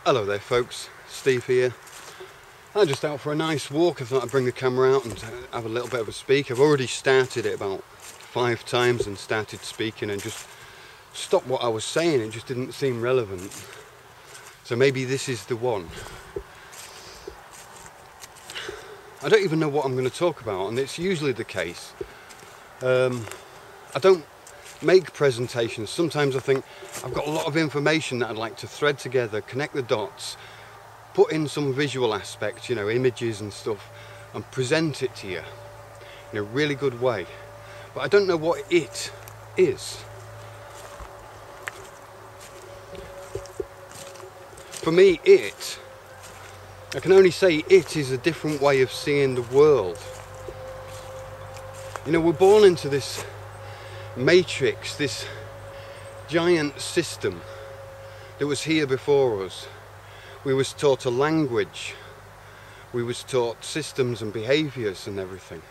Hello there folks, Steve here. I'm just out for a nice walk. I thought I'd bring the camera out and have a little bit of a speak. I've already started it about 5 times and started speaking and just stopped what I was saying. It just didn't seem relevant. So maybe this is the one. I don't even know what I'm going to talk about, and it's usually the case. I don't make presentations. Sometimes I think I've got a lot of information that I'd like to thread together, connect the dots, put in some visual aspects, you know, images and stuff, and present it to you in a really good way. But I don't know what it is. For me, I can only say it is a different way of seeing the world. You know, we're born into this matrix, this giant system that was here before us. We was taught a language, we was taught systems and behaviours and everything.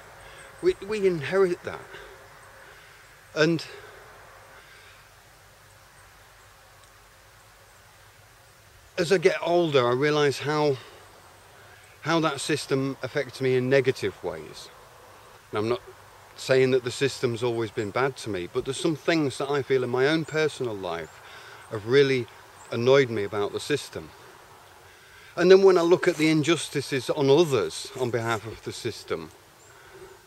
We inherit that. And as I get older, I realise how that system affects me in negative ways. And I'm not saying that the system's always been bad to me, but there's some things that I feel in my own personal life have really annoyed me about the system. And then when I look at the injustices on others on behalf of the system,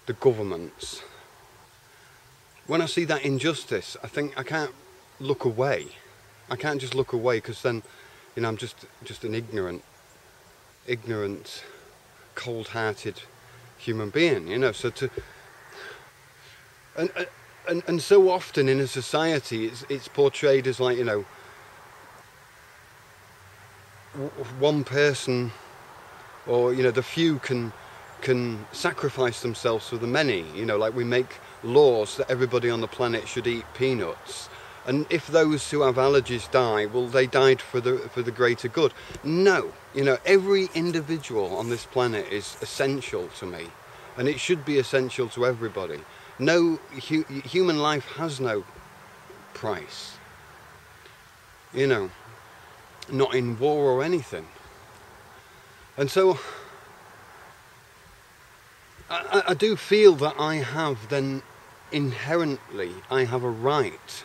the governments, when I see that injustice, I think I can't look away. I can't just look away, because then, you know, I'm just an ignorant, cold-hearted human being, you know. So and so often in a society it's portrayed as like, you know, one person, or, you know, the few can sacrifice themselves for the many. You know, like we make laws that everybody on the planet should eat peanuts, and if those who have allergies die, well, they died for the greater good. No, you know, every individual on this planet is essential to me, and it should be essential to everybody. No, human life has no price, you know, not in war or anything. And so I do feel that I have then inherently, I have a right,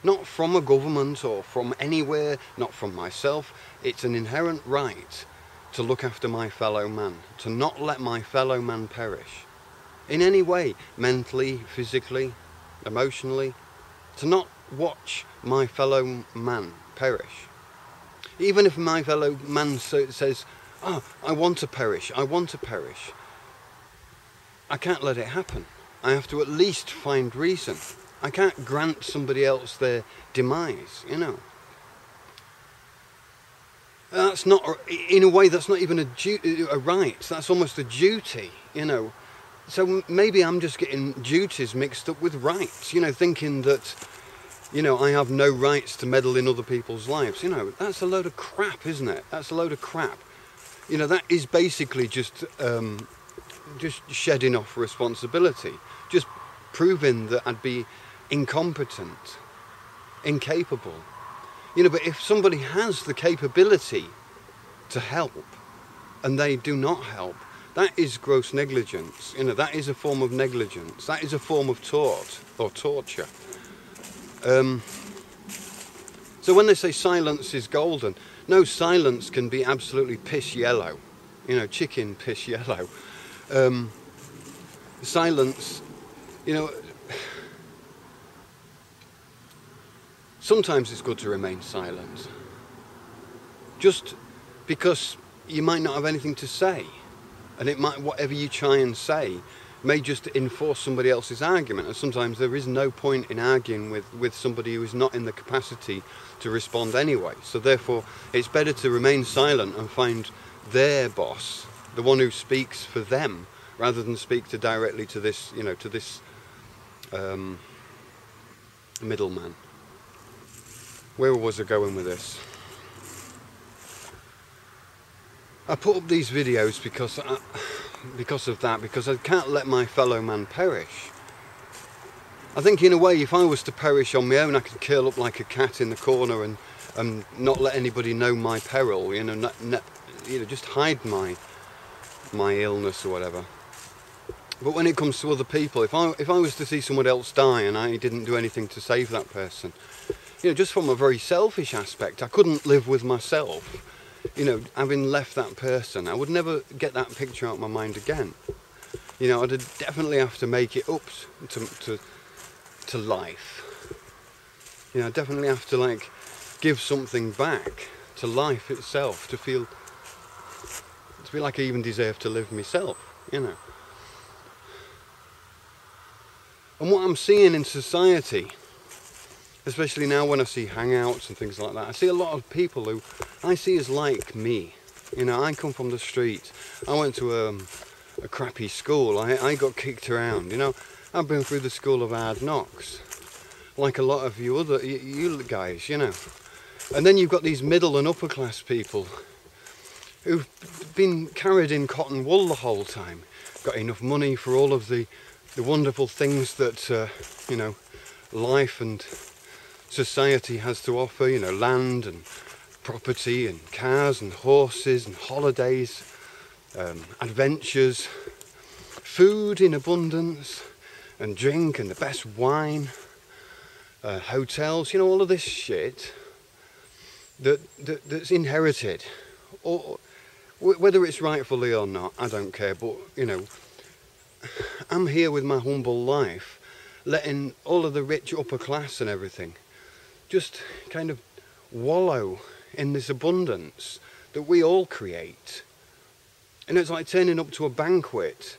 not from a government or from anywhere, not from myself. It's an inherent right to look after my fellow man, to not let my fellow man perish in any way, mentally, physically, emotionally, to not watch my fellow man perish. Even if my fellow man says, oh, I want to perish, I want to perish, I can't let it happen. I have to at least find reason. I can't grant somebody else their demise, you know. That's not, in a way, that's not even a right, that's almost a duty, you know. So maybe I'm just getting duties mixed up with rights, you know, thinking that, you know, I have no rights to meddle in other people's lives. You know, that's a load of crap, isn't it? That's a load of crap. You know, that is basically just shedding off responsibility, just proving that I'd be incompetent, incapable. You know, but if somebody has the capability to help and they do not help, that is gross negligence. You know, that is a form of negligence. That is a form of tort or torture. So when they say silence is golden, no, silence can be absolutely piss yellow. You know, chicken piss yellow. Silence, you know, sometimes it's good to remain silent, just because you might not have anything to say, and it might, whatever you try and say may just enforce somebody else's argument, and sometimes there is no point in arguing with somebody who is not in the capacity to respond anyway. So therefore it's better to remain silent and find their boss, the one who speaks for them, rather than speak directly to this, you know, to this middleman. Where was I going with this? I put up these videos because of that, because I can't let my fellow man perish. I think in a way, if I was to perish on my own, I could curl up like a cat in the corner and and not let anybody know my peril, you know, just hide my illness or whatever. But when it comes to other people, if I was to see someone else die and I didn't do anything to save that person, you know, just from a very selfish aspect, I couldn't live with myself. You know, having left that person, I would never get that picture out of my mind again. You know, I'd definitely have to make it up to life. You know, I definitely have to like give something back to life itself to feel like I even deserve to live myself, you know. And what I'm seeing in society, especially now when I see hangouts and things like that, I see a lot of people who I see as like me. You know, I come from the street. I went to a crappy school. I got kicked around. You know, I've been through the school of hard knocks, like a lot of you guys. You know, and then you've got these middle and upper class people who've been carried in cotton wool the whole time, got enough money for all of the wonderful things that you know, life and society has to offer, you know, land and property and cars and horses and holidays, adventures, food in abundance and drink and the best wine, hotels, you know, all of this shit that's inherited, or whether it's rightfully or not, I don't care, but you know, I'm here with my humble life, letting all of the rich upper class and everything just kind of wallow in this abundance that we all create. And it's like turning up to a banquet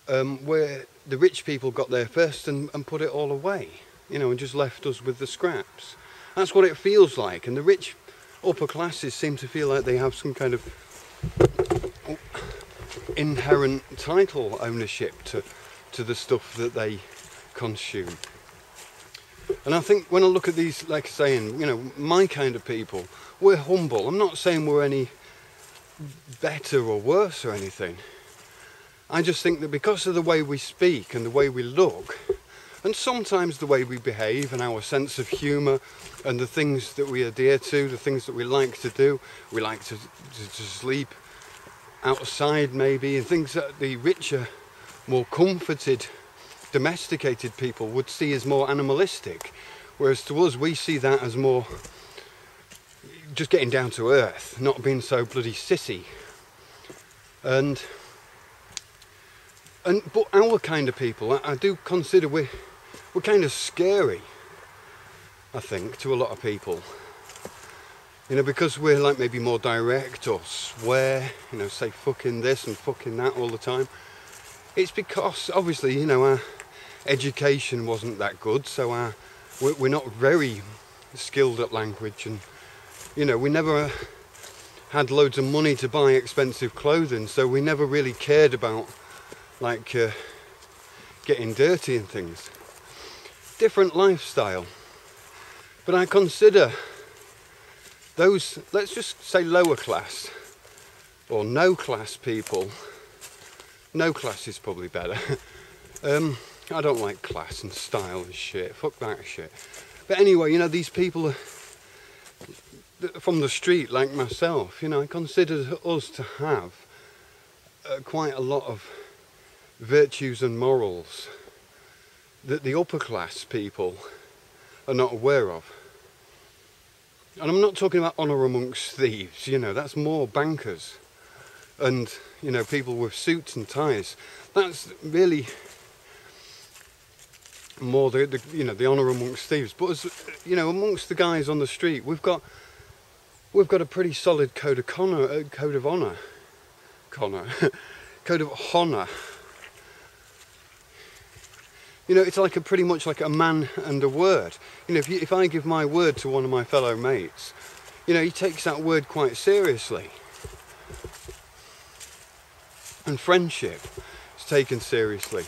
where the rich people got there first and put it all away, you know, and just left us with the scraps. That's what it feels like. And the rich upper classes seem to feel like they have some kind of inherent title ownership to the stuff that they consume. And I think when I look at these, like saying, you know, my kind of people, we're humble. I'm not saying we're any better or worse or anything. I just think that because of the way we speak and the way we look, and sometimes the way we behave and our sense of humour and the things that we adhere to, the things that we like to do, we like to sleep outside maybe, and things that the richer, more comforted, domesticated people would see as more animalistic, whereas to us we see that as more just getting down to earth, not being so bloody sissy. But our kind of people, I do consider we're kind of scary, I think, to a lot of people. You know, because we're like maybe more direct or swear, you know, say fucking this and fucking that all the time. It's because obviously, you know, our education wasn't that good, so we're not very skilled at language, and you know, we never had loads of money to buy expensive clothing, so we never really cared about like getting dirty and things. Different lifestyle. But I consider those, let's just say lower class or no class people. No class is probably better. I don't like class and style and shit. Fuck that shit. But anyway, you know, these people are from the street like myself, you know, I consider us to have quite a lot of virtues and morals that the upper class people are not aware of. And I'm not talking about honour amongst thieves, you know, that's more bankers and, you know, people with suits and ties. That's really more the you know, the honour amongst thieves. But as you know, amongst the guys on the street, we've got a pretty solid code of honour. Code of honour. You know, it's like pretty much like a man and a word. You know, if I give my word to one of my fellow mates, you know, he takes that word quite seriously. And friendship is taken seriously.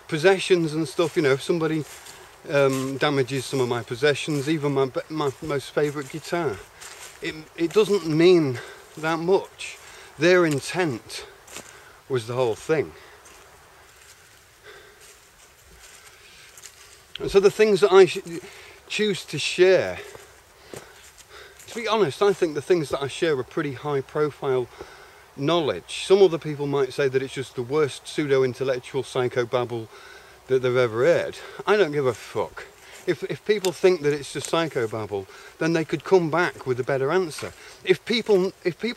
Possessions and stuff, you know, if somebody damages some of my possessions, even my most favourite guitar, it doesn't mean that much. Their intent was the whole thing. And so the things that I choose to share To be honest, I think the things that I share are pretty high profile knowledge. Some other people might say that it's just the worst pseudo-intellectual psychobabble that they've ever heard. I don't give a fuck. If people think that it's just psychobabble, then they could come back with a better answer. If people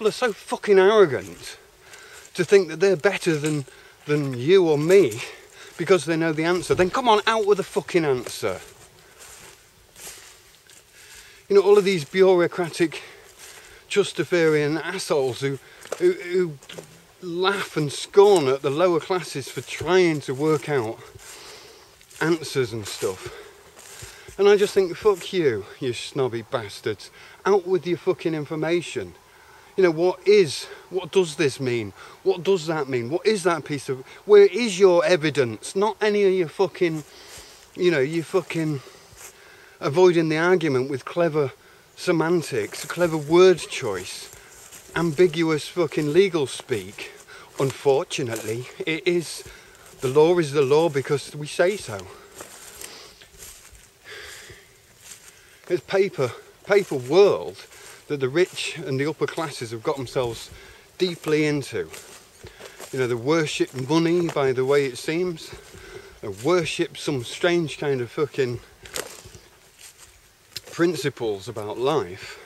are so fucking arrogant to think that they're better than you or me because they know the answer, then come on, out with the fucking answer. You know, all of these bureaucratic Trustafarian assholes who laugh and scorn at the lower classes for trying to work out answers and stuff. And I just think, fuck you, you snobby bastards. Out with your fucking information. You know, what does this mean? What does that mean? What is that piece of... Where is your evidence? Not any of your fucking... You know, you fucking... avoiding the argument with clever semantics, clever word choice, ambiguous fucking legal speak. Unfortunately, it is... The law is the law because we say so. It's paper world that the rich and the upper classes have got themselves deeply into. You know, they worship money by the way it seems. They worship some strange kind of fucking principles about life.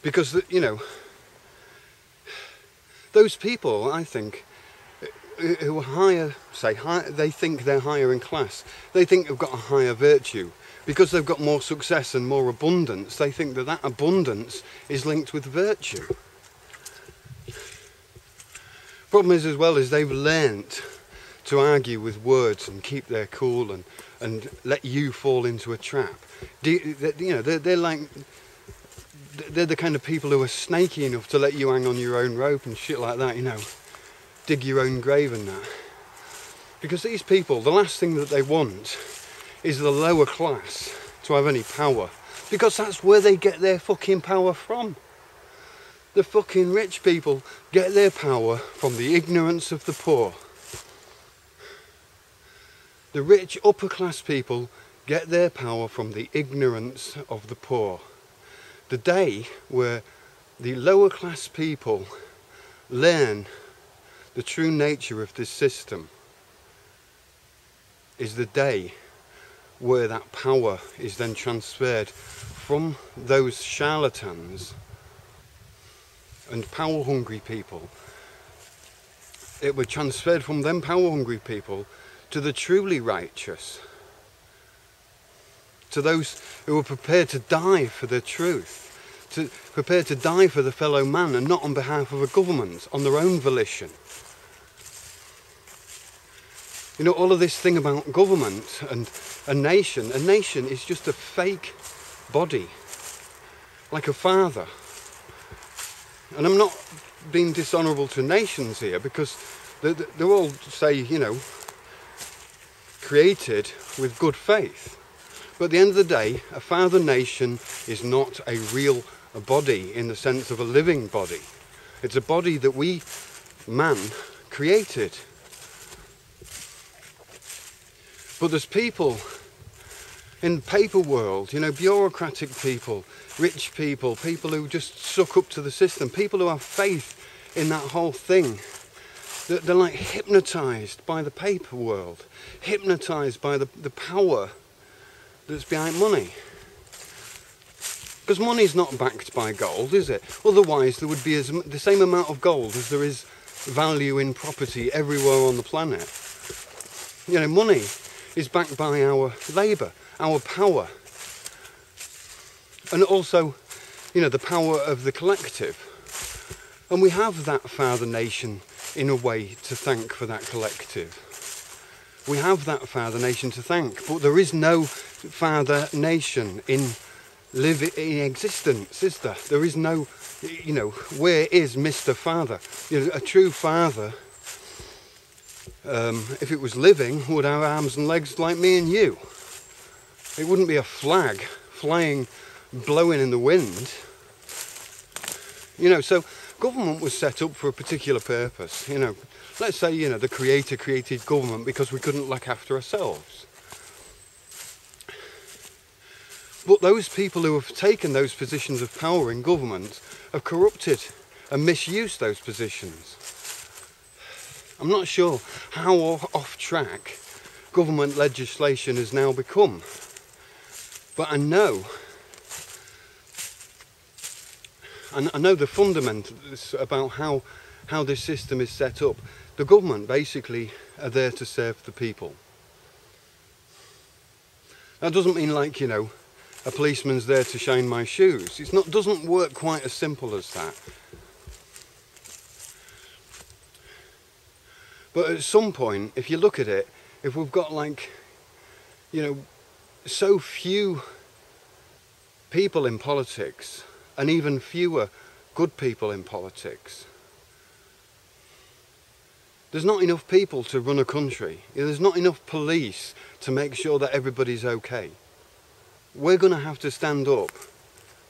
Because, you know, those people, I think, who are higher, they think they're higher in class. They think they've got a higher virtue. Because they've got more success and more abundance, they think that that abundance is linked with virtue. Problem is, as well, is they've learnt to argue with words and keep their cool and let you fall into a trap. You know, they're the kind of people who are snaky enough to let you hang on your own rope and shit like that, you know. Dig your own grave and that. Because these people, the last thing that they want is the lower class to have any power, because that's where they get their fucking power from. The fucking rich people get their power from the ignorance of the poor. The rich upper class people get their power from the ignorance of the poor. The day where the lower class people learn the true nature of this system is the day where that power is then transferred from those charlatans and power-hungry people. It was transferred from them power-hungry people to the truly righteous, to those who are prepared to die for the truth, prepared to die for the fellow man and not on behalf of a government, on their own volition. You know, all of this thing about government and a nation is just a fake body, like a father. And I'm not being dishonourable to nations here, because they're all, say, you know, created with good faith. But at the end of the day, a father nation is not a real body in the sense of a living body. It's a body that we, man, created. But there's people in the paper world, you know, bureaucratic people, rich people, people who just suck up to the system, people who have faith in that whole thing. They're like hypnotised by the paper world, hypnotised by the power that's behind money. Because money's not backed by gold, is it? Otherwise there would be the same amount of gold as there is value in property everywhere on the planet. You know, money is backed by our labour, our power, and also, you know, the power of the collective. And we have that father nation in a way to thank for that collective. We have that father nation to thank, but there is no father nation in existence, is there? There is no, you know, where is Mr. Father? You know, a true father, if it was living, would have arms and legs like me and you. It wouldn't be a flag flying, blowing in the wind. You know, so government was set up for a particular purpose. You know, let's say, you know, the Creator created government because we couldn't look after ourselves. But those people who have taken those positions of power in government have corrupted and misused those positions. I'm not sure how off track government legislation has now become, but I know the fundamentals about how this system is set up. The government basically are there to serve the people. That doesn't mean, like, you know, a policeman's there to shine my shoes. Doesn't work quite as simple as that. But at some point, if you look at it, if we've got, like, you know, so few people in politics, and even fewer good people in politics, there's not enough people to run a country. There's not enough police to make sure that everybody's okay. We're going to have to stand up.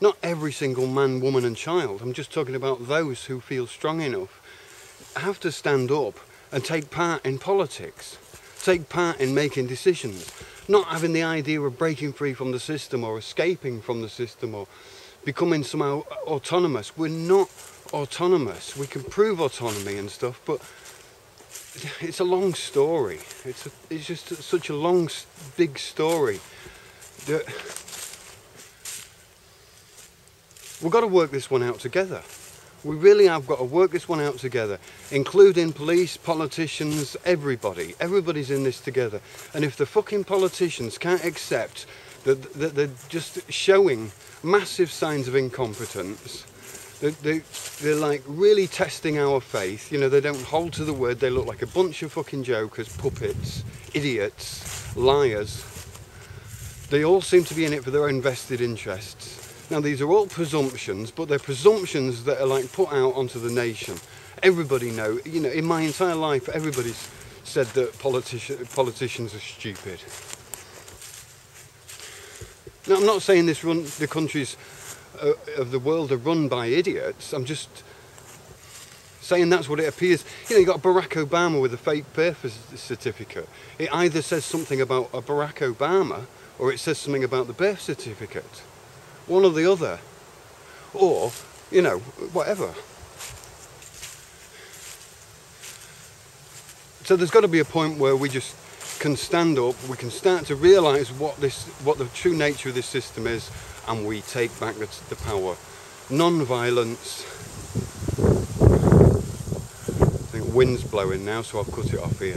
Not every single man, woman and child. I'm just talking about those who feel strong enough. Have to stand up and take part in politics. Take part in making decisions. Not having the idea of breaking free from the system or escaping from the system or becoming somehow autonomous. We're not autonomous. We can prove autonomy and stuff, but it's a long story. It's just such a long, big story. We've got to work this one out together. We really have got to work this one out together, including police, politicians, everybody. Everybody's in this together. And if the fucking politicians can't accept that they're just showing massive signs of incompetence, they're like really testing our faith, you know, they don't hold to the word, they look like a bunch of fucking jokers, puppets, idiots, liars. They all seem to be in it for their own vested interests. Now, these are all presumptions, but they're presumptions that are like put out onto the nation. Everybody know, you know, in my entire life, everybody's said that politicians are stupid. Now, I'm not saying the countries of the world are run by idiots. I'm just saying that's what it appears. You know, you got Barack Obama with a fake birth certificate. It either says something about a Barack Obama or it says something about the birth certificate. One or the other. Or, you know, whatever. So there's got to be a point where we just can stand up, we can start to realise what the true nature of this system is, and we take back the power. Non-violence. I think wind's blowing now, so I've cut it off here.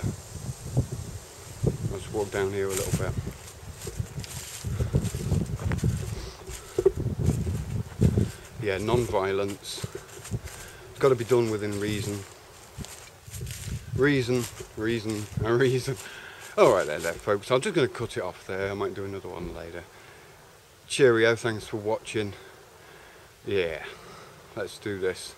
I'll just walk down here a little bit. Yeah, non-violence. It's got to be done within reason. Reason, reason, and reason. Alright there, folks. I'm just going to cut it off there. I might do another one later. Cheerio, thanks for watching. Yeah, let's do this.